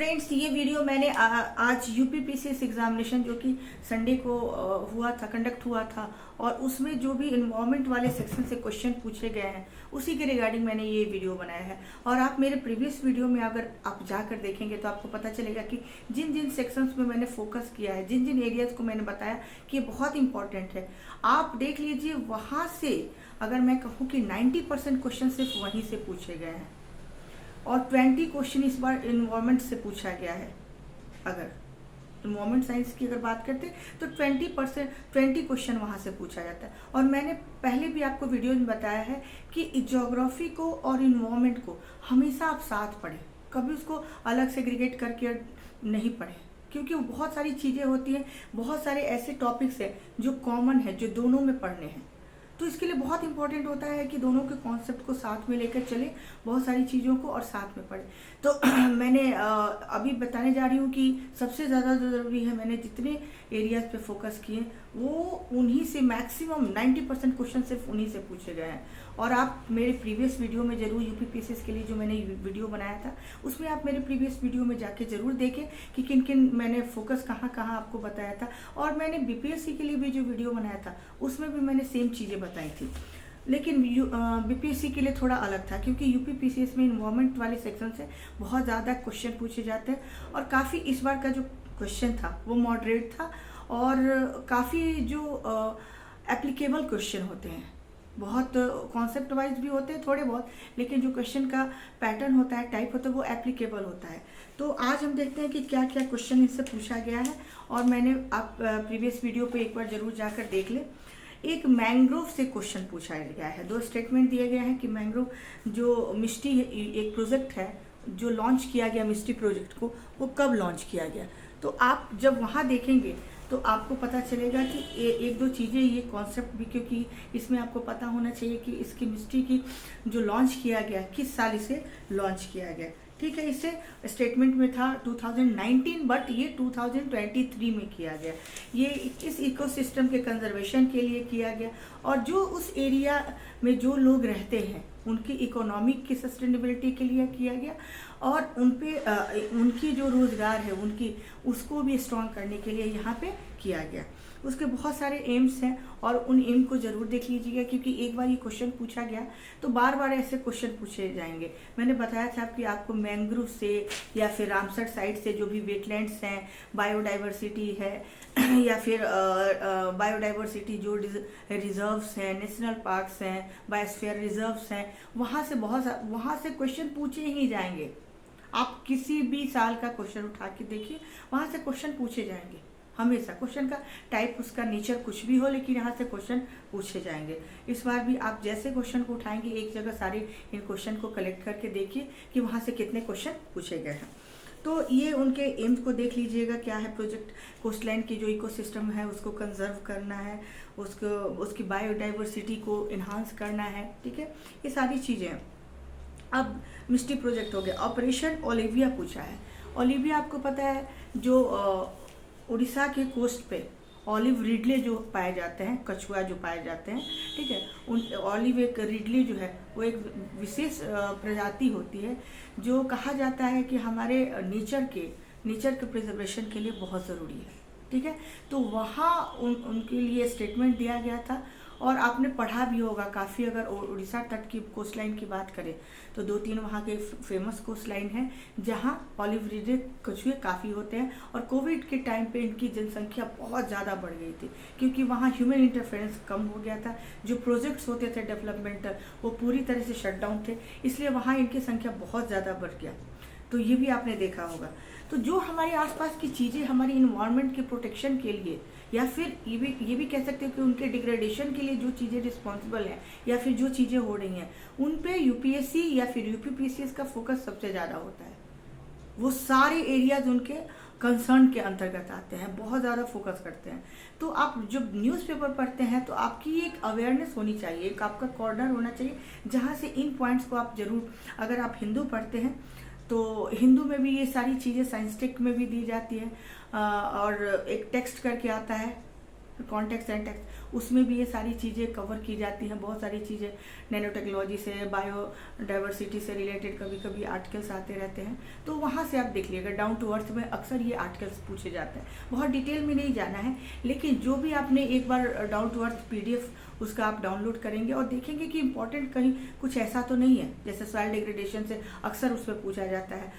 Friends, ये video मैंने आज यूपीपीसीएस एग्जामिनेशन जो कि संडे को कंडक्ट हुआ था, और उसमें जो भी इन्वायरमेंट वाले सेक्शन से क्वेश्चन पूछे गए हैं उसी के रिगार्डिंग मैंने ये वीडियो बनाया है। और आप मेरे प्रीवियस वीडियो में अगर आप जाकर देखेंगे तो आपको पता चलेगा कि जिन जिन सेक्शंस में मैंने फोकस किया है, जिन जिन एरियाज को मैंने बताया कि ये बहुत इंपॉर्टेंट है, आप देख लीजिए। वहाँ से अगर मैं कहूँ कि 90% क्वेश्चन सिर्फ वहीं से पूछे गए हैं, और 20 क्वेश्चन इस बार इन्वायरमेंट से पूछा गया है। अगर इन्वायरमेंट साइंस की अगर बात करते हैं तो 20 क्वेश्चन वहाँ से पूछा जाता है। और मैंने पहले भी आपको वीडियो में बताया है कि ज्योग्राफी को और इन्वायरमेंट को हमेशा आप साथ पढ़ें, कभी उसको अलग सेग्रीगेट करके नहीं पढ़ें, क्योंकि बहुत सारी चीज़ें होती हैं, बहुत सारे ऐसे टॉपिक्स हैं जो कॉमन है, जो दोनों में पढ़ने हैं। तो इसके लिए बहुत इंपॉर्टेंट होता है कि दोनों के कॉन्सेप्ट को साथ में लेकर चले, बहुत सारी चीज़ों को और साथ में पढ़े। तो मैंने अभी बताने जा रही हूँ कि सबसे ज़्यादा ज़रूरी है, मैंने जितने एरियाज पे फोकस किए वो उन्हीं से मैक्सिमम 90% क्वेश्चन सिर्फ उन्हीं से पूछे गए हैं। और आप मेरे प्रीवियस वीडियो में ज़रूर यूपीपीसीएस के लिए जो मैंने वीडियो बनाया था उसमें आप मेरे प्रीवियस वीडियो में जाके ज़रूर देखें कि किन किन मैंने फोकस कहाँ कहाँ आपको बताया था। और मैंने बीपीएससी के लिए भी जो वीडियो बनाया था उसमें भी मैंने सेम चीज़ें बताई थी, लेकिन बीपीएससी के लिए थोड़ा अलग था, क्योंकि यूपीपीसीएस में इन्वायरमेंट वाले सेक्शन से बहुत ज़्यादा क्वेश्चन पूछे जाते हैं। और काफ़ी इस बार का जो क्वेश्चन था वो मॉडरेट था, और काफ़ी जो एप्लीकेबल क्वेश्चन होते हैं, बहुत कॉन्सेप्ट वाइज भी होते हैं थोड़े बहुत, लेकिन जो क्वेश्चन का पैटर्न होता है, टाइप होता है, वो एप्लीकेबल होता है। तो आज हम देखते हैं कि क्या क्या क्वेश्चन इससे पूछा गया है। और मैंने आप प्रीवियस वीडियो पे एक बार जरूर जाकर देख लें। एक मैंग्रोव से क्वेश्चन पूछा गया है, 2 स्टेटमेंट दिए गए हैं कि मैंग्रोव जो मिस्टी एक प्रोजेक्ट है जो लॉन्च किया गया, मिस्टी प्रोजेक्ट को वो कब लॉन्च किया गया। तो आप जब वहाँ देखेंगे तो आपको पता चलेगा कि एक दो चीज़ें, ये कॉन्सेप्ट भी, क्योंकि इसमें आपको पता होना चाहिए कि इसकी मिस्ट्री की जो लॉन्च किया गया किस साल इसे लॉन्च किया गया। ठीक है, इससे स्टेटमेंट में था 2019, बट ये 2023 में किया गया। ये इस इकोसिस्टम के कंजर्वेशन के लिए किया गया, और जो उस एरिया में जो लोग रहते हैं उनकी इकोनॉमिक की सस्टेनेबिलिटी के लिए किया गया, और उनकी जो रोज़गार है उनकी उसको भी स्ट्रॉन्ग करने के लिए यहाँ पे किया गया। उसके बहुत सारे एम्स हैं, और उन एम को ज़रूर देख लीजिएगा, क्योंकि एक बार ये क्वेश्चन पूछा गया तो बार बार ऐसे क्वेश्चन पूछे जाएंगे। मैंने बताया था कि आपको मैंग्रोव से या फिर रामसर साइट से जो भी वेटलैंड्स हैं, बायोडाइवर्सिटी है या फिर बायोडाइवर्सिटी जो रिजर्व्स हैं, नेशनल पार्क्स हैं, बायोस्फीयर रिजर्व्स हैं, वहाँ से क्वेश्चन पूछे ही जाएंगे। आप किसी भी साल का क्वेश्चन उठा के देखिए, वहाँ से क्वेश्चन पूछे जाएंगे हमेशा। क्वेश्चन का टाइप, उसका नेचर कुछ भी हो, लेकिन यहाँ से क्वेश्चन पूछे जाएंगे। इस बार भी आप जैसे क्वेश्चन को उठाएंगे, एक जगह सारे इन क्वेश्चन को कलेक्ट करके देखिए कि वहाँ से कितने क्वेश्चन पूछे गए हैं। तो ये उनके एम्स को देख लीजिएगा क्या है। प्रोजेक्ट कोस्टलाइन की जो इकोसिस्टम है उसको कंजर्व करना है, उसकी बायोडाइवर्सिटी को इन्हांस करना है। ठीक है, ये सारी चीज़ें। अब मिस्टी प्रोजेक्ट हो गया। ऑपरेशन ओलिविया पूछा है। ओलिविया आपको पता है, जो उड़ीसा के कोस्ट पे ऑलिव रिडले जो पाए जाते हैं, कछुआ जो पाए जाते हैं, ठीक है, उन ऑलिव एक रिडले जो है वो एक विशेष प्रजाति होती है, जो कहा जाता है कि हमारे नेचर के प्रिजर्वेशन के लिए बहुत ज़रूरी है। ठीक है, तो वहाँ उनके लिए स्टेटमेंट दिया गया था। और आपने पढ़ा भी होगा काफ़ी, अगर उड़ीसा तट की कोस्ट लाइन की बात करें तो 2-3 वहाँ के फेमस कोस्ट लाइन हैं जहाँ ऑलिव रिडले कछुए काफ़ी होते हैं। और कोविड के टाइम पे इनकी जनसंख्या बहुत ज़्यादा बढ़ गई थी, क्योंकि वहाँ ह्यूमन इंटरफेरेंस कम हो गया था। जो प्रोजेक्ट्स होते थे डेवलपमेंटल, वो पूरी तरह से शट डाउन थे, इसलिए वहाँ इनकी संख्या बहुत ज़्यादा बढ़ गया। तो ये भी आपने देखा होगा। तो जो हमारे आसपास की चीज़ें हमारी इन्वायरमेंट के प्रोटेक्शन के लिए, या फिर ये भी कह सकते हो कि उनके डिग्रेडेशन के लिए जो चीज़ें रिस्पॉन्सिबल हैं, या फिर जो चीज़ें हो रही हैं, उन पे यूपीएससी या फिर यूपीपीसीएस का फोकस सबसे ज़्यादा होता है। वो सारे एरियाज उनके कंसर्न के अंतर्गत आते हैं, बहुत ज़्यादा फोकस करते हैं। तो आप जब न्यूज़पेपर पढ़ते हैं तो आपकी एक अवेयरनेस होनी चाहिए, एक आपका कॉर्नर होना चाहिए जहाँ से इन पॉइंट्स को आप ज़रूर, अगर आप हिंदू पढ़ते हैं तो हिंदू में भी ये सारी चीज़ें साइंटिफिक में भी दी जाती है, और एक टेक्स्ट करके आता है फिर कॉन्टेक्स्ट सेंटेक्स, उसमें भी ये सारी चीज़ें कवर की जाती हैं। बहुत सारी चीज़ें नैनो टेक्नोलॉजी से, बायोडाइवर्सिटी से रिलेटेड कभी कभी आर्टिकल्स आते रहते हैं, तो वहाँ से आप देख लीजिएगा। डाउन टू अर्थ में अक्सर ये आर्टिकल्स पूछे जाते हैं, बहुत डिटेल में नहीं जाना है, लेकिन जो भी आपने एक बार डाउन टू अर्थ PDF उसका आप डाउनलोड करेंगे और देखेंगे कि इंपॉर्टेंट कहीं कुछ ऐसा तो नहीं है। जैसे सॉइल डिग्रेडेशन से अक्सर उस पर पूछा जाता है,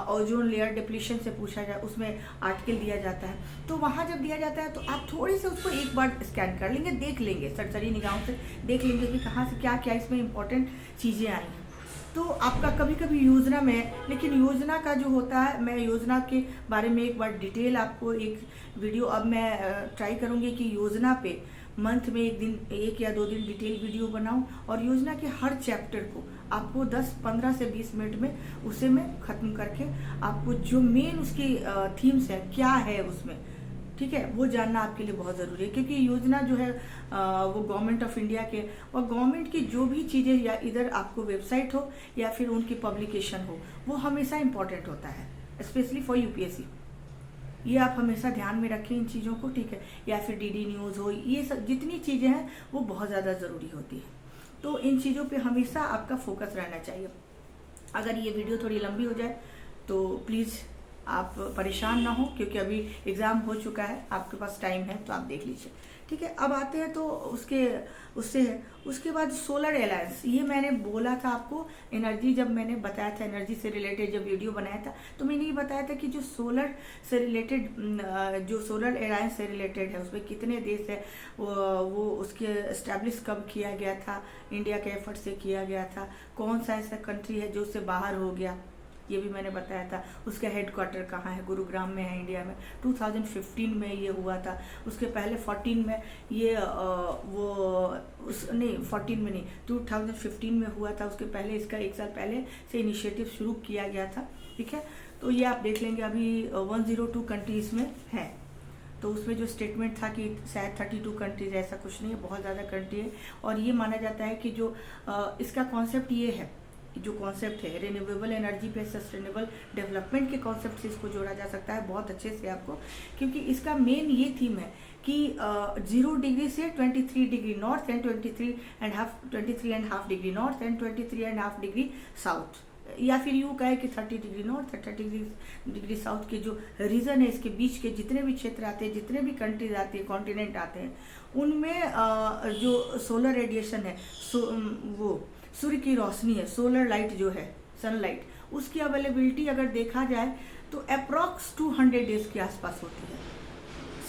ओजोन लेयर डिप्लीशन से पूछा जाए, उसमें आर्टिकल दिया जाता है। तो वहाँ जब दिया जाता है तो आप थोड़ी से उसको एक बार स्कैन कर लेंगे, देख लेंगे, सरसरी निगाहों से देख लेंगे कि कहाँ से क्या क्या इसमें इंपॉर्टेंट चीज़ें आई हैं। तो आपका कभी कभी योजना में, लेकिन योजना का जो होता है, मैं योजना के बारे में एक बार डिटेल आपको एक वीडियो, अब मैं ट्राई करूँगी कि योजना पे मंथ में एक या दो दिन डिटेल वीडियो बनाऊं और योजना के हर चैप्टर को आपको 10-15 से 20 मिनट में उसे मैं ख़त्म करके आपको जो मेन उसकी थीम्स है, क्या है उसमें, ठीक है, वो जानना आपके लिए बहुत ज़रूरी है। क्योंकि योजना जो है वो गवर्नमेंट ऑफ इंडिया के, और गवर्नमेंट की जो भी चीज़ें या इधर आपको वेबसाइट हो या फिर उनकी पब्लिकेशन हो, वो हमेशा इम्पॉर्टेंट होता है, स्पेशली फॉर UPSC। ये आप हमेशा ध्यान में रखें इन चीज़ों को, ठीक है। या फिर DD न्यूज़ हो, ये सब जितनी चीज़ें हैं वो बहुत ज़्यादा ज़रूरी होती है। तो इन चीज़ों पे हमेशा आपका फोकस रहना चाहिए। अगर ये वीडियो थोड़ी लंबी हो जाए तो प्लीज़ आप परेशान ना हो, क्योंकि अभी एग्ज़ाम हो चुका है, आपके पास टाइम है, तो आप देख लीजिए, ठीक है। अब आते हैं तो उसके बाद सोलर अलायंस, ये मैंने बोला था आपको एनर्जी, जब मैंने बताया था एनर्जी से रिलेटेड जब वीडियो बनाया था, तो मैंने ये बताया था कि जो सोलर से रिलेटेड, जो सोलर अलायंस से रिलेटेड है, उसमें कितने देश है, वो उसके एस्टेब्लिश कब किया गया था, इंडिया के एफर्ट से किया गया था, कौन सा ऐसा कंट्री है जो उससे बाहर हो गया, ये भी मैंने बताया था। उसका हेडक्वार्टर कहाँ है, गुरुग्राम में है, इंडिया में। 2015 में ये हुआ था। उसके पहले 14 में ये 14 में नहीं, 2015 में हुआ था। उसके पहले, इसका 1 साल पहले से इनिशिएटिव शुरू किया गया था, ठीक है। तो ये आप देख लेंगे, अभी 102 कंट्रीज़ में है। तो उसमें जो स्टेटमेंट था कि शायद 32 कंट्रीज, ऐसा कुछ नहीं है, बहुत ज़्यादा कंट्री है। और ये माना जाता है कि जो इसका कॉन्सेप्ट ये है, जो कॉन्सेप्ट है रिन्यूएबल एनर्जी पे सस्टेनेबल डेवलपमेंट के कॉन्सेप्ट से इसको जोड़ा जा सकता है बहुत अच्छे से आपको, क्योंकि इसका मेन ये थीम है कि 0 डिग्री से 23 degree north and 23.5 degree north and 23.5 degree south, या फिर यूँ कहे कि 30 डिग्री नॉर्थ 30 डिग्री साउथ के जो रीजन है, इसके बीच के जितने भी क्षेत्र आते हैं, जितने भी कंट्रीज आते हैं, कॉन्टिनेंट आते हैं, उनमें जो सोलर रेडिएशन है, वो सूर्य की रोशनी है, सोलर लाइट जो है, सनलाइट, उसकी अवेलेबिलिटी अगर देखा जाए तो अप्रॉक्स 200 डेज के आसपास होती है।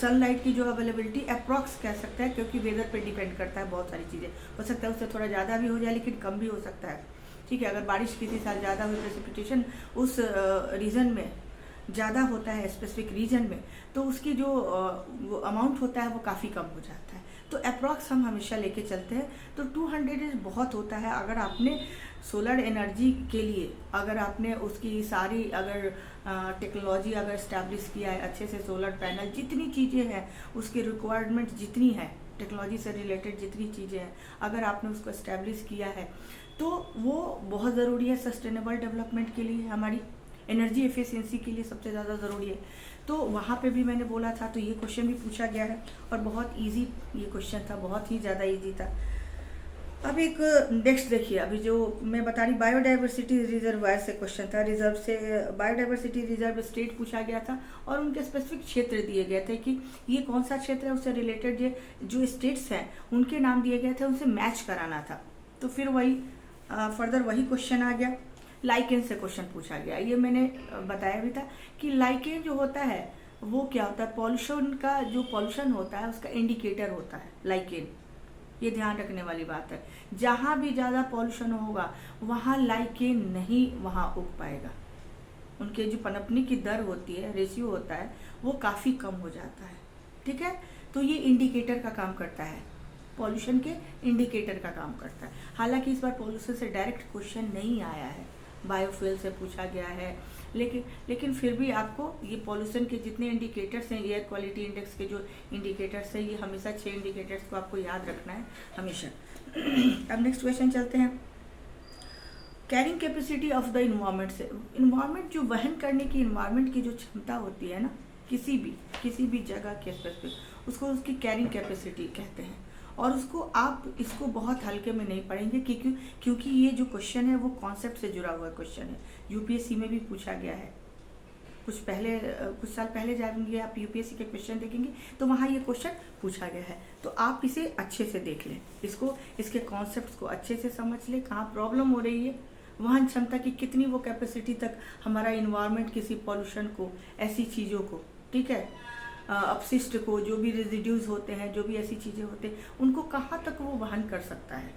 सनलाइट की जो अवेलेबिलिटी अप्रॉक्स कह सकता है, क्योंकि वेदर पे डिपेंड करता है, बहुत सारी चीज़ें हो सकता है, उससे थोड़ा ज़्यादा भी हो जाए लेकिन कम भी हो सकता है, ठीक है। अगर बारिश किसी साल ज़्यादा हुई, प्रेसिपिटेशन उस रीजन में ज़्यादा होता है, स्पेसिफिक रीजन में, तो उसकी जो अमाउंट होता है वो काफ़ी कम हो जाता है। तो अप्रॉक्स हम हमेशा लेके चलते हैं। तो 200 बहुत होता है। अगर आपने सोलर एनर्जी के लिए, अगर आपने उसकी सारी अगर टेक्नोलॉजी अगर इस्टेब्लिश किया है अच्छे से, सोलर पैनल, जितनी चीज़ें हैं, उसकी रिक्वायरमेंट जितनी है, टेक्नोलॉजी से रिलेटेड जितनी चीज़ें हैं, अगर आपने उसको इस्टेब्लिश किया है, तो वो बहुत ज़रूरी है सस्टेनेबल डेवलपमेंट के लिए, हमारी एनर्जी एफिशिएंसी के लिए सबसे ज़्यादा ज़रूरी है। तो वहाँ पे भी मैंने बोला था, तो ये क्वेश्चन भी पूछा गया है और बहुत इजी ये क्वेश्चन था, बहुत ही ज़्यादा इजी था। अब एक नेक्स्ट देखिए, अभी जो मैं बता रही, बायोडाइवर्सिटी रिजर्वायर से क्वेश्चन था, रिजर्व से बायोडाइवर्सिटी रिजर्व स्टेट पूछा गया था और उनके स्पेसिफिक क्षेत्र दिए गए थे कि ये कौन सा क्षेत्र है, उससे रिलेटेड जो स्टेट्स हैं उनके नाम दिए गए थे, उनसे मैच कराना था। तो फिर वही फर्दर वही क्वेश्चन आ गया। लाइकेन से क्वेश्चन पूछा गया, ये मैंने बताया भी था कि लाइकेन जो होता है वो क्या होता है, पॉल्यूशन का जो पॉल्यूशन होता है उसका इंडिकेटर होता है लाइकेन। ये ध्यान रखने वाली बात है, जहाँ भी ज़्यादा पॉल्यूशन होगा वहाँ लाइकेन नहीं वहाँ उग पाएगा। उनके जो पनपने की दर होती है, रेशियो होता है, वो काफ़ी कम हो जाता है, ठीक है। तो ये इंडिकेटर का काम करता है, पॉल्यूशन के इंडिकेटर का काम करता है। हालांकि इस बार पॉल्यूशन से डायरेक्ट क्वेश्चन नहीं आया है, बायोफ्यूल से पूछा गया है, लेकिन फिर भी आपको ये पॉल्यूशन के जितने इंडिकेटर्स हैं, एयर क्वालिटी इंडेक्स के जो इंडिकेटर्स हैं, ये हमेशा 6 इंडिकेटर्स को आपको याद रखना है हमेशा। अब नेक्स्ट क्वेश्चन चलते हैं। Carrying capacity of the environment से, इन्वायरमेंट जो वहन करने की, इन्वायरमेंट की जो क्षमता होती है ना, किसी भी जगह के स्पेसिफिक, उसको उसकी कैरिंग कैपेसिटी कहते हैं। और उसको आप इसको बहुत हल्के में नहीं पढ़ेंगे क्योंकि ये जो क्वेश्चन है वो कॉन्सेप्ट से जुड़ा हुआ क्वेश्चन है, यूपीएससी में भी पूछा गया है। कुछ साल पहले जाएंगे आप यूपीएससी के क्वेश्चन देखेंगे तो वहाँ ये क्वेश्चन पूछा गया है। तो आप इसे अच्छे से देख लें, इसके कॉन्सेप्ट्स को अच्छे से समझ लें, कहाँ प्रॉब्लम हो रही है, वहन क्षमता की कितनी वो कैपेसिटी तक हमारा इन्वायरमेंट किसी पॉल्यूशन को, ऐसी चीज़ों को, ठीक है, अपशिष्ट को, जो भी रेजिड्यूज होते हैं, जो भी ऐसी चीज़ें होते हैं, उनको कहाँ तक वो वहन कर सकता है,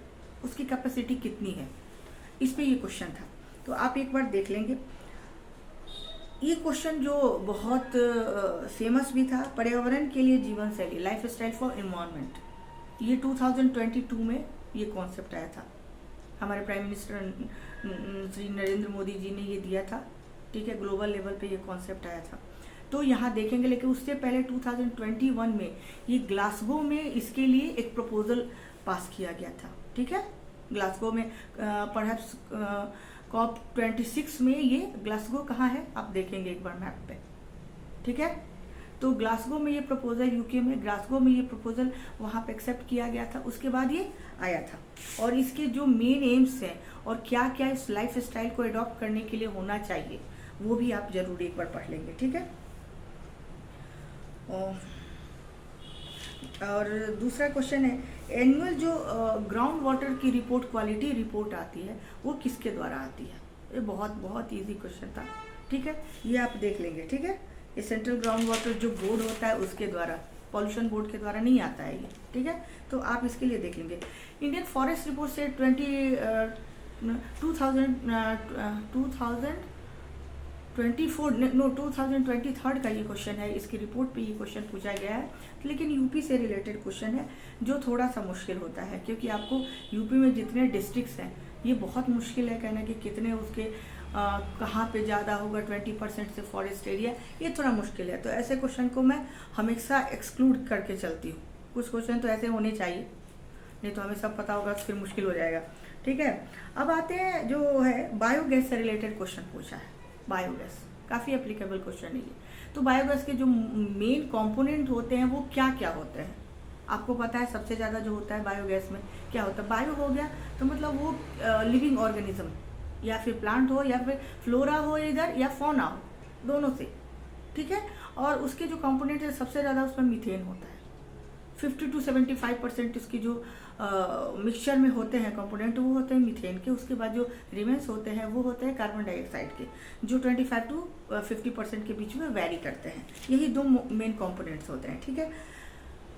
उसकी कैपेसिटी कितनी है, इस पे ये क्वेश्चन था। तो आप एक बार देख लेंगे। ये क्वेश्चन जो बहुत फेमस भी था, पर्यावरण के लिए जीवन शैली, लाइफ स्टाइल फॉर एनवायरनमेंट, ये 2022 में ये कॉन्सेप्ट आया था। हमारे प्राइम मिनिस्टर श्री नरेंद्र मोदी जी ने ये दिया था, ठीक है, ग्लोबल लेवल पे ये कॉन्सेप्ट आया था। तो यहाँ देखेंगे, लेकिन उससे पहले 2021 में ये ग्लासगो में इसके लिए एक प्रपोजल पास किया गया था, ठीक है, ग्लासगो में परहैप्स COP26 में। ये ग्लासगो कहाँ है आप देखेंगे एक बार मैप पे, ठीक है। तो ग्लासगो में ये प्रपोजल, यूके में ग्लासगो में ये प्रपोजल वहाँ पे एक्सेप्ट किया गया था, उसके बाद ये आया था। और इसके जो मेन एम्स हैं और क्या क्या इस लाइफ स्टाइल को अडॉप्ट करने के लिए होना चाहिए, वो भी आप जरूर एक बार पढ़ लेंगे, ठीक है। और दूसरा क्वेश्चन है, एनुअल जो ग्राउंड वाटर की रिपोर्ट, क्वालिटी रिपोर्ट आती है, वो किसके द्वारा आती है? ये बहुत इजी क्वेश्चन था, ठीक है, ये आप देख लेंगे, ठीक है। ये सेंट्रल ग्राउंड वाटर जो बोर्ड होता है उसके द्वारा, पॉल्यूशन बोर्ड के द्वारा नहीं आता है ये, ठीक है। तो आप इसके लिए देख लेंगे। इंडियन फॉरेस्ट रिपोर्ट से 2023 का ये क्वेश्चन है, इसकी रिपोर्ट पे ये क्वेश्चन पूछा गया है, लेकिन यूपी से रिलेटेड क्वेश्चन है जो थोड़ा सा मुश्किल होता है, क्योंकि आपको यूपी में जितने डिस्ट्रिक्ट्स हैं ये बहुत मुश्किल है कहना कि कितने उसके कहाँ पे ज़्यादा होगा 20% से फॉरेस्ट एरिया, ये थोड़ा मुश्किल है। तो ऐसे क्वेश्चन को मैं हमेशा एक्सक्लूड करके चलती हूँ। कुछ क्वेश्चन तो ऐसे होने चाहिए, नहीं तो हमें सब पता होगा तो फिर मुश्किल हो जाएगा, ठीक है। अब आते हैं जो है बायोगैस से रिलेटेड क्वेश्चन पूछा है। बायोगैस काफ़ी एप्लीकेबल क्वेश्चन है ये। तो बायोगैस के जो मेन कंपोनेंट होते हैं वो क्या क्या होते हैं, आपको पता है। सबसे ज़्यादा जो होता है बायोगैस में क्या होता है, बायो हो गया तो मतलब वो लिविंग ऑर्गेनिज्म, या फिर प्लांट हो या फिर फ्लोरा हो इधर, या फौना हो, दोनों से, ठीक है। और उसके जो कंपोनेंट है सबसे ज़्यादा उसमें मीथेन होता है। 50 to 75% इसकी जो मिक्सचर में होते हैं कंपोनेंट, वो होते हैं मीथेन के। उसके बाद जो रिमेंस होते हैं वो होते हैं कार्बन डाइऑक्साइड के, जो 25 to 50% के बीच में वैरी करते हैं। यही दो मेन कंपोनेंट्स होते हैं, ठीक है।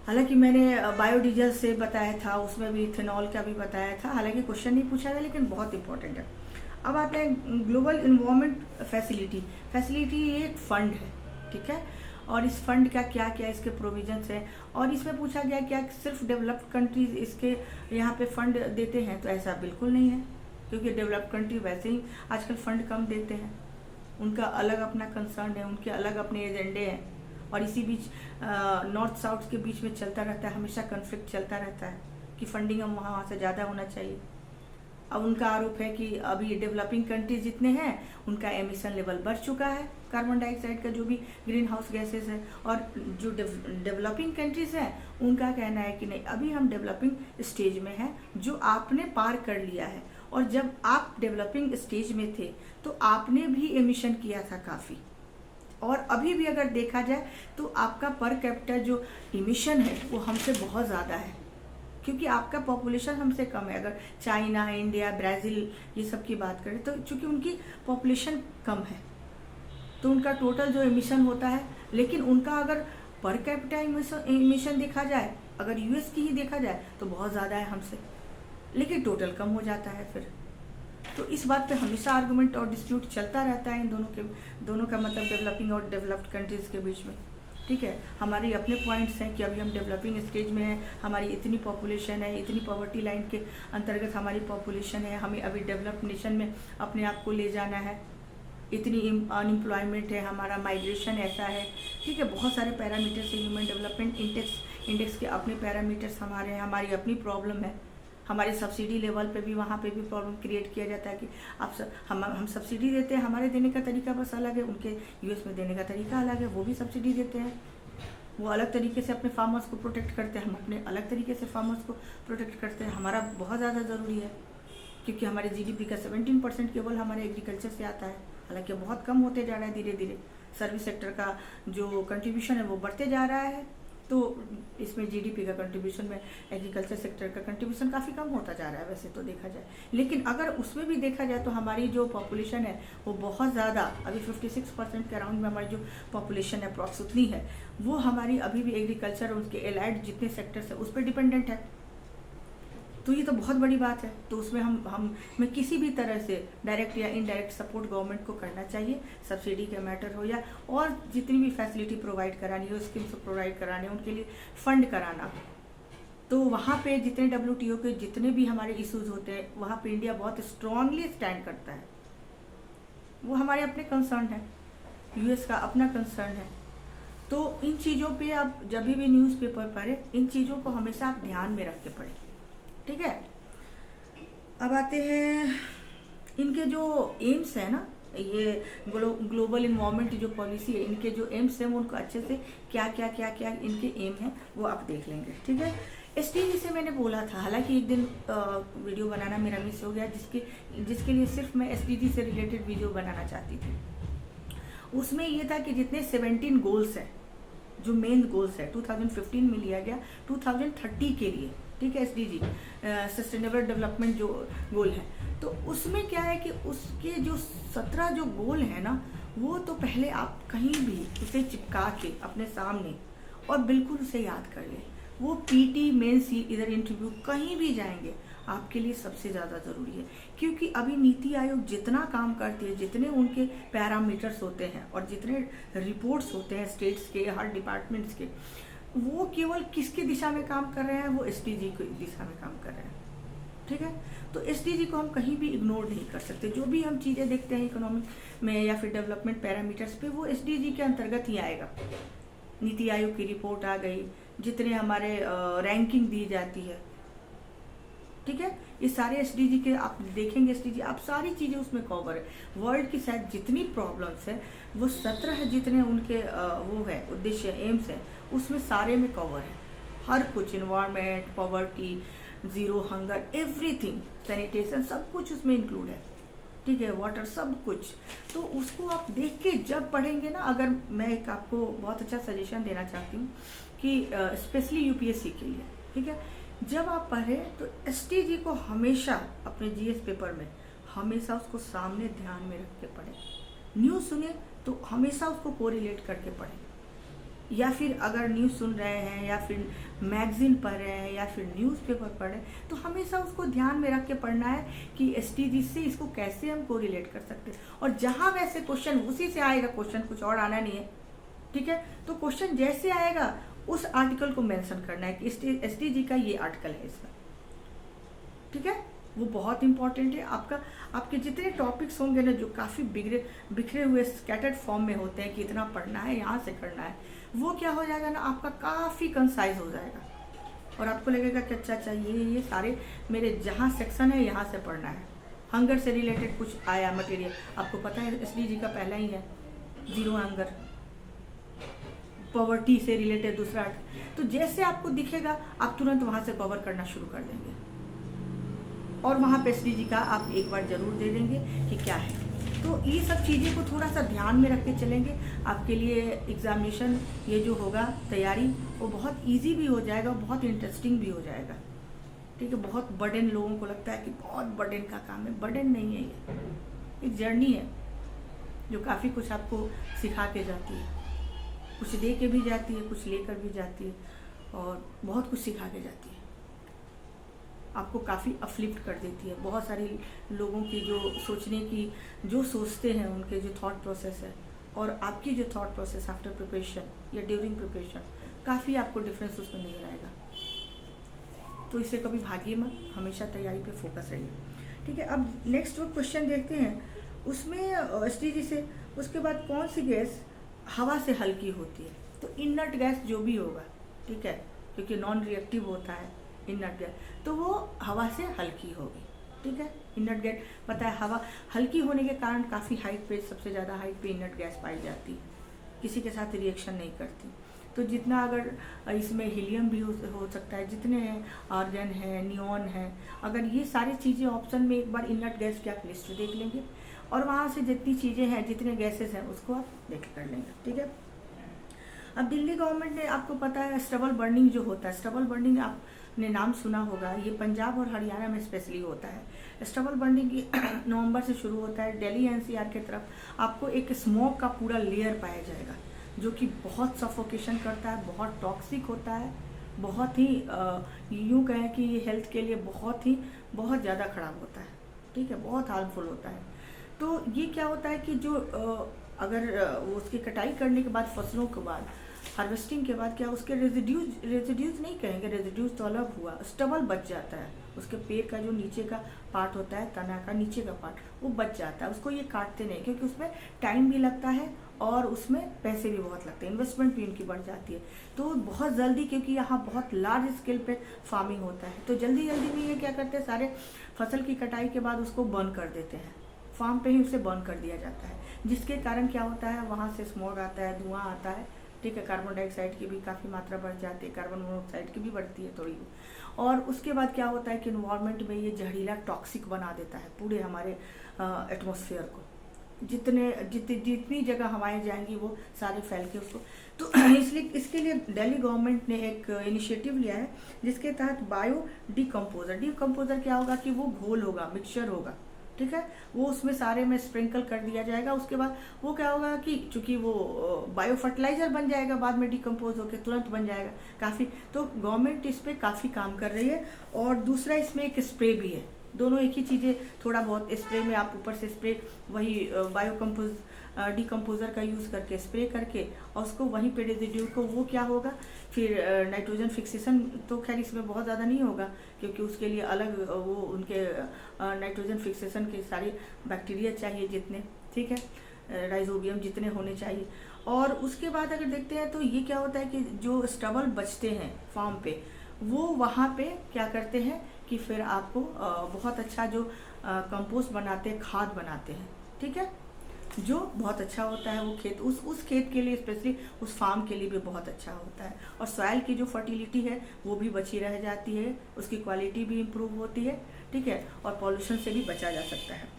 हालांकि मैंने बायोडीजल से बताया था, उसमें भी इथेनॉल का भी बताया था, हालांकि क्वेश्चन नहीं पूछा गया लेकिन बहुत इंपॉर्टेंट है। अब आते हैं ग्लोबल इन्वायरमेंट फैसिलिटी, ये एक फंड है, ठीक है। और इस फंड का क्या क्या इसके प्रोविजंस हैं, और इसमें पूछा गया क्या सिर्फ डेवलप्ड कंट्रीज इसके यहाँ पे फंड देते हैं, तो ऐसा बिल्कुल नहीं है, क्योंकि डेवलप्ड कंट्री वैसे ही आजकल फंड कम देते हैं, उनका अलग अपना कंसर्न है, उनके अलग अपने एजेंडे हैं। और इसी बीच नॉर्थ साउथ के बीच में चलता रहता है, हमेशा कन्फ्लिक्ट चलता रहता है कि फंडिंग हम वहाँ से ज़्यादा होना चाहिए। अब उनका आरोप है कि अभी डेवलपिंग कंट्रीज जितने हैं उनका एमिशन लेवल बढ़ चुका है, कार्बन डाइऑक्साइड का जो भी ग्रीन हाउस गैसेस है, और जो डेवलपिंग कंट्रीज हैं उनका कहना है कि नहीं, अभी हम डेवलपिंग स्टेज में हैं, जो आपने पार कर लिया है। और जब आप डेवलपिंग स्टेज में थे तो आपने भी एमिशन किया था काफ़ी, और अभी भी अगर देखा जाए तो आपका पर कैपिटा जो इमिशन है वो हमसे बहुत ज़्यादा है, क्योंकि आपका पॉपुलेशन हमसे कम है। अगर चाइना, इंडिया, ब्राज़ील ये सब की बात करें तो चूँकि उनकी पॉपुलेशन कम है तो उनका टोटल जो एमिशन होता है, लेकिन उनका अगर पर कैपिटा एमिशन देखा जाए, अगर यूएस की ही देखा जाए तो बहुत ज़्यादा है हमसे, लेकिन टोटल कम हो जाता है फिर। तो इस बात पे हमेशा आर्गुमेंट और डिस्प्यूट चलता रहता है इन दोनों का मतलब डेवलपिंग और डेवलप्ड कंट्रीज़ के बीच में, ठीक है। हमारे अपने पॉइंट्स हैं कि अभी हम डेवलपिंग स्टेज में हैं, हमारी इतनी पॉपुलेशन है, इतनी पॉवर्टी लाइन के अंतर्गत हमारी पॉपुलेशन है, हमें अभी डेवलप्ड नेशन में अपने आप को ले जाना है, इतनी अनएम्प्लॉयमेंट है, हमारा माइग्रेशन ऐसा है, ठीक है। बहुत सारे पैरामीटर्स है, ह्यूमन डेवलपमेंट इंडेक्स के अपने पैरामीटर्स हमारे हैं, हमारी अपनी प्रॉब्लम है। हमारे सब्सिडी लेवल पे भी वहाँ पे भी प्रॉब्लम क्रिएट किया जाता है कि हम सब्सिडी देते हैं, हमारे देने का तरीका बस अलग है, उनके यूएस में देने का तरीका अलग है, वो भी सब्सिडी देते हैं, वो अलग तरीके से अपने फार्मर्स को प्रोटेक्ट करते हैं, हम अपने अलग तरीके से फार्मर्स को प्रोटेक्ट करते हैं। हमारा बहुत ज़्यादा ज़रूरी है क्योंकि हमारे जीडीपी का 17% केवल हमारे एग्रीकल्चर से आता है, हालांकि बहुत कम होते जा रहा है धीरे धीरे। सर्विस सेक्टर का जो कंट्रीब्यूशन है वो बढ़ते जा रहा है, तो इसमें जीडीपी का कंट्रीब्यूशन में एग्रीकल्चर सेक्टर का कंट्रीब्यूशन काफ़ी कम होता जा रहा है वैसे तो देखा जाए। लेकिन अगर उसमें भी देखा जाए तो हमारी जो पॉपुलेशन है वो बहुत ज़्यादा, अभी 56% के अराउंड में हमारी जो पॉपुलेशन है अप्रॉक्स उतनी है, वो हमारी अभी भी एग्रीकल्चर और उसके एलाइड जितने सेक्टर्स है उस पर डिपेंडेंट है। तो ये तो बहुत बड़ी बात है। तो उसमें हमें किसी भी तरह से डायरेक्ट या इनडायरेक्ट सपोर्ट गवर्नमेंट को करना चाहिए, सब्सिडी का मैटर हो या और जितनी भी फैसिलिटी प्रोवाइड करानी हो, स्कीम्स प्रोवाइड कराने, उनके लिए फंड कराना। तो वहाँ पे जितने WTO के जितने भी हमारे इश्यूज होते हैं वहाँ पे इंडिया बहुत स्ट्रांगली स्टैंड करता है। वो हमारे अपने कंसर्न है, US का अपना कंसर्न है। तो इन चीज़ों पे आप जब भी न्यूज़पेपर पढ़े, इन चीज़ों को हमेशा आप ध्यान में रख के पढ़ें, ठीक है। अब आते हैं इनके जो एम्स है ना, ये ग्लोबल इन्वायरमेंट जो पॉलिसी है, इनके जो एम्स हैं उनको अच्छे से क्या क्या क्या क्या इनके एम हैं वो आप देख लेंगे, ठीक है। SDG से मैंने बोला था, हालांकि एक दिन वीडियो बनाना मेरा मिस हो गया, जिसके लिए सिर्फ मैं SDG से रिलेटेड वीडियो बनाना चाहती थी। उसमें ये था कि जितने 17 गोल्स हैं, जो मेन गोल्स है 2015 में लिया गया 2030 के लिए, ठीक है, SDG सस्टेनेबल डेवलपमेंट जो गोल है, तो उसमें क्या है कि उसके जो 17 जो गोल है ना, वो तो पहले आप कहीं भी उसे चिपका के अपने सामने और बिल्कुल उसे याद कर ले। वो PT मेंस इधर इंटरव्यू कहीं भी जाएंगे आपके लिए सबसे ज़्यादा ज़रूरी है, क्योंकि अभी नीति आयोग जितना काम करती है, जितने उनके पैरामीटर्स होते हैं और जितने रिपोर्ट्स होते हैं स्टेट्स के, हर डिपार्टमेंट्स के, वो केवल किसकी दिशा में काम कर रहे हैं, वो SDG की दिशा में काम कर रहे हैं, ठीक है। तो SDG को हम कहीं भी इग्नोर नहीं कर सकते। जो भी हम चीज़ें देखते हैं इकोनॉमिक में या फिर डेवलपमेंट पैरामीटर्स पे, वो SDG के अंतर्गत ही आएगा। नीति आयोग की रिपोर्ट आ गई, जितने हमारे रैंकिंग दी जाती है, ठीक है, ये सारे SDG के आप देखेंगे, SDG आप सारी चीज़ें उसमें कवर है। वर्ल्ड की शायद जितनी प्रॉब्लम्स है वो 17 है, जितने उनके वो है उद्देश्य एम्स है, उसमें सारे में कवर है। हर कुछ, environment, poverty, zero hunger, everything, sanitation, सब कुछ उसमें इंक्लूड है, ठीक है, वाटर, सब कुछ। तो उसको आप देख के जब पढ़ेंगे ना, अगर मैं एक आपको बहुत अच्छा सजेशन देना चाहती हूँ कि स्पेशली UPSC के लिए, ठीक है, जब आप पढ़ें तो SDG को हमेशा अपने GS पेपर में हमेशा उसको सामने ध्यान में रख के पढ़ें। न्यूज़ सुने तो हमेशा उसको कोरिलेट करके पढ़ें, या फिर अगर न्यूज़ सुन रहे हैं या फिर मैगजीन पढ़ रहे हैं या फिर न्यूज़पेपर पढ़ रहे हैं, तो हमेशा उसको ध्यान में रख के पढ़ना है कि SDG से इसको कैसे हम कोरिलेट कर सकते हैं। और जहाँ वैसे क्वेश्चन उसी से आएगा, क्वेश्चन कुछ और आना नहीं है, ठीक है। तो क्वेश्चन जैसे आएगा उस आर्टिकल को मेंशन करना है कि SDG का ये आर्टिकल है इसका, ठीक है, वो बहुत इंपॉर्टेंट है। आपके जितने टॉपिक्स होंगे ना, जो काफ़ी बिखरे हुए स्कैटर्ड फॉर्म में होते हैं कि इतना पढ़ना है, यहाँ से करना है, वो क्या हो जाएगा ना, आपका काफ़ी कंसाइज हो जाएगा और आपको लगेगा कि अच्छा ये सारे मेरे जहाँ सेक्शन है यहाँ से पढ़ना है। हंगर से रिलेटेड कुछ आया मटेरियल, आपको पता है SDG का पहला ही है ज़ीरो हंगर, पॉवर्टी से रिलेटेड दूसरा। तो जैसे आपको दिखेगा आप तुरंत वहाँ से कवर करना शुरू कर देंगे और वहाँ पे SDG का आप एक बार ज़रूर दे देंगे कि क्या है। तो ये सब चीज़ें को थोड़ा सा ध्यान में रख के चलेंगे, आपके लिए एग्ज़ामिनेशन ये जो होगा तैयारी वो बहुत इजी भी हो जाएगा, बहुत इंटरेस्टिंग भी हो जाएगा, ठीक है। बहुत बर्डन लोगों को लगता है कि बहुत बर्डन का काम है, बर्डन नहीं है, ये एक जर्नी है जो काफ़ी कुछ आपको सिखा के जाती है, कुछ दे के भी जाती है, कुछ लेकर भी जाती है और बहुत कुछ सिखा के जाती है, आपको काफ़ी अपलिफ्ट कर देती है। बहुत सारे लोगों की जो सोचने की, जो सोचते हैं उनके जो थॉट प्रोसेस है और आपकी जो थॉट प्रोसेस आफ्टर प्रिपरेशन या ड्यूरिंग प्रिपरेशन, काफ़ी आपको डिफरेंस उसमें नजर आएगा। तो इससे कभी भागिए मत, हमेशा तैयारी पे फोकस रहिए, ठीक है। अब नेक्स्ट वो क्वेश्चन देखते हैं, उसमें SDG से उसके बाद कौन सी गैस हवा से हल्की होती है। तो इनर्ट गैस जो भी होगा, ठीक है, क्योंकि नॉन रिएक्टिव होता है इनर्ट गैस, तो वो हवा से हल्की होगी, ठीक है। इनर्ट गैस पता है, हवा हल्की होने के कारण काफ़ी हाइट पे, सबसे ज़्यादा हाइट पे इनर्ट गैस पाई जाती है, किसी के साथ रिएक्शन नहीं करती। तो जितना अगर इसमें हीलियम भी हो सकता है, जितने हैं आर्गन है, नियॉन है, अगर ये सारी चीज़ें ऑप्शन में एक बार इनर्ट गैस की आप लिस्ट देख लेंगे और वहाँ से जितनी चीज़ें हैं, जितने गैसेस हैं, उसको आप देख कर लेंगे। ठीक है। अब दिल्ली गवर्नमेंट ने, आपको पता है स्टबल बर्निंग जो होता है, स्टबल बर्निंग आपने नाम सुना होगा, ये पंजाब और हरियाणा में स्पेशली होता है। स्टबल बर्निंग नवंबर से शुरू होता है। दिल्ली एनसीआर की तरफ आपको एक स्मोक का पूरा लेयर पाया जाएगा जो कि बहुत सफोकेशन करता है, बहुत टॉक्सिक होता है, बहुत ही यूँ कहें कि ये हेल्थ के लिए बहुत ज़्यादा खराब होता है। ठीक है, बहुत हार्मफुल होता है। तो ये क्या होता है कि जो अगर उसकी कटाई करने के बाद, फसलों के बाद, हार्वेस्टिंग के बाद, क्या उसके रेजिड्यूज नहीं कहेंगे, रेजिड्यूज तो अलग हुआ, स्टबल बच जाता है। उसके पेड़ का जो नीचे का पार्ट होता है, तना का नीचे का पार्ट, वो बच जाता है। उसको ये काटते नहीं, क्योंकि उसमें टाइम भी लगता है और उसमें पैसे भी बहुत लगते हैं, इन्वेस्टमेंट भी उनकी बढ़ जाती है। तो बहुत जल्दी, क्योंकि यहाँ बहुत लार्ज स्केल पे फार्मिंग होता है, तो जल्दी में ये क्या करते हैं, सारे फसल की कटाई के बाद उसको बर्न कर देते हैं, फार्म पे ही उसे बर्न कर दिया जाता है, जिसके कारण क्या होता है, वहाँ से स्मोग आता है, धुआं आता है। ठीक है, कार्बन डाइऑक्साइड की भी काफ़ी मात्रा बढ़ जाती है, कार्बन मोनोऑक्साइड की भी बढ़ती है थोड़ी। और उसके बाद क्या होता है कि इन्वायरमेंट में ये जहरीला टॉक्सिक बना देता है पूरे हमारे एटमॉस्फेयर को। जितनी जगह हवाएं जाएंगी वो सारे फैल के उसको, तो इसलिए इसके लिए दिल्ली गवर्नमेंट ने एक इनिशिएटिव लिया है, जिसके तहत बायो डिकम्पोजर क्या होगा कि वो घोल होगा, मिक्सचर होगा। ठीक है, वो उसमें सारे में स्प्रिंकल कर दिया जाएगा। उसके बाद वो क्या होगा कि चूंकि वो बायो फर्टिलाइजर बन जाएगा, बाद में डिकम्पोज होकर तुरंत बन जाएगा काफ़ी। तो गवर्नमेंट इस पर काफ़ी काम कर रही है। और दूसरा इसमें एक स्प्रे भी है, दोनों एक ही चीज़ें, थोड़ा बहुत स्प्रे में आप ऊपर से स्प्रे वही बायो डिकम्पोजर का यूज़ करके स्प्रे करके, और उसको वहीं पे रेजिड्यू को, वो क्या होगा फिर नाइट्रोजन फिक्सेशन, तो खैर इसमें बहुत ज़्यादा नहीं होगा, क्योंकि उसके लिए अलग वो उनके नाइट्रोजन फिक्सेशन के सारे बैक्टीरिया चाहिए जितने, ठीक है, राइजोबियम जितने होने चाहिए। और उसके बाद अगर देखते हैं तो ये क्या होता है कि जो स्टबल बचते हैं फार्म पे, वो वहाँ पे क्या करते हैं कि फिर आपको बहुत अच्छा जो कंपोस्ट बनाते हैं, खाद बनाते हैं। ठीक है, जो बहुत अच्छा होता है, वो खेत उस खेत के लिए, स्पेशली उस फार्म के लिए भी बहुत अच्छा होता है। और सॉइल की जो फर्टिलिटी है वो भी बची रह जाती है, उसकी क्वालिटी भी इम्प्रूव होती है। ठीक है, और पॉल्यूशन से भी बचा जा सकता है।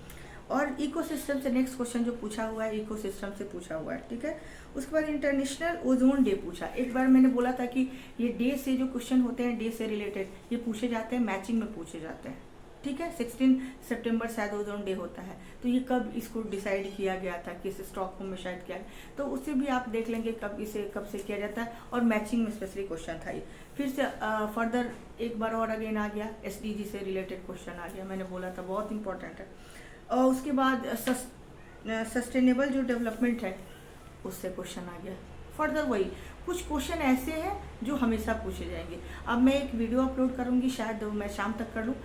और इकोसिस्टम से नेक्स्ट क्वेश्चन जो पूछा हुआ है, इकोसिस्टम से पूछा हुआ है। ठीक है, उसके बाद इंटरनेशनल ओजोन डे पूछा। एक बार मैंने बोला था कि ये डे से जो क्वेश्चन होते हैं, डे से रिलेटेड ये पूछे जाते हैं, मैचिंग में पूछे जाते हैं। ठीक है, 16 सितंबर शायद ओजोन डे होता है, तो ये कब इसको डिसाइड किया गया था, किस स्टॉकहोम में शायद किया, तो उससे भी आप देख लेंगे कब से किया जाता है। और मैचिंग में स्पेशली क्वेश्चन था ये। फिर से फर्दर एक बार और अगेन आ गया, SDG से रिलेटेड क्वेश्चन आ गया, मैंने बोला था बहुत इंपॉर्टेंट है। और उसके बाद सस्टेनेबल जो डेवलपमेंट है उससे क्वेश्चन आ गया। फर्दर वही कुछ क्वेश्चन ऐसे हैं जो हमेशा पूछे जाएंगे। अब मैं एक वीडियो अपलोड करूंगी, शायद मैं शाम तक कर लूँ,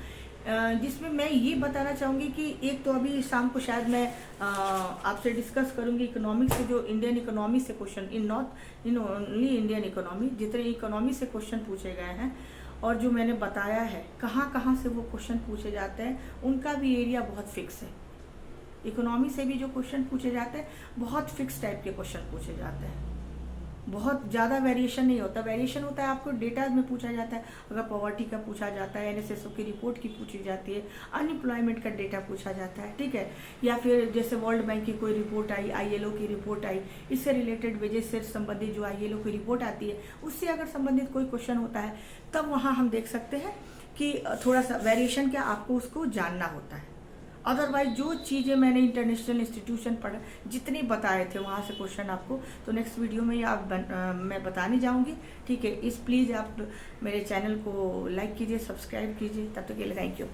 जिसमें मैं ये बताना चाहूँगी कि एक तो अभी शाम को शायद मैं आपसे डिस्कस करूँगी इकोनॉमिक्स से, जो इंडियन इकोनॉमी से question, in only Indian economy, जितने इकोनॉमी से क्वेश्चन पूछे गए हैं और जो मैंने बताया है कहाँ से वो क्वेश्चन पूछे जाते हैं, उनका भी एरिया बहुत फिक्स है। इकोनॉमी से भी जो क्वेश्चन पूछे जाते हैं बहुत फिक्स टाइप के क्वेश्चन पूछे जाते हैं, बहुत ज़्यादा वेरिएशन नहीं होता। वेरिएशन होता है आपको डेटा में पूछा जाता है, अगर पॉवर्टी का पूछा जाता है, NSSO की रिपोर्ट की पूछी जाती है, अनएम्प्लॉयमेंट का डेटा पूछा जाता है। ठीक है, या फिर जैसे वर्ल्ड बैंक की कोई रिपोर्ट आई, ILO की रिपोर्ट आई, इससे रिलेटेड वेजेस से संबंधित जो ILO की रिपोर्ट आती है उससे अगर संबंधित कोई क्वेश्चन होता है, तब वहाँ हम देख सकते हैं कि थोड़ा सा वेरिएशन क्या आपको उसको जानना होता है। अदरवाइज जो चीज़ें मैंने इंटरनेशनल इंस्टीट्यूशन पढ़ा, जितने बताए थे वहाँ से क्वेश्चन आपको तो नेक्स्ट वीडियो में मैं बताने जाऊँगी। ठीक है, प्लीज़ आप मेरे चैनल को लाइक कीजिए, सब्सक्राइब कीजिए। तब तक के लिए थैंक यू।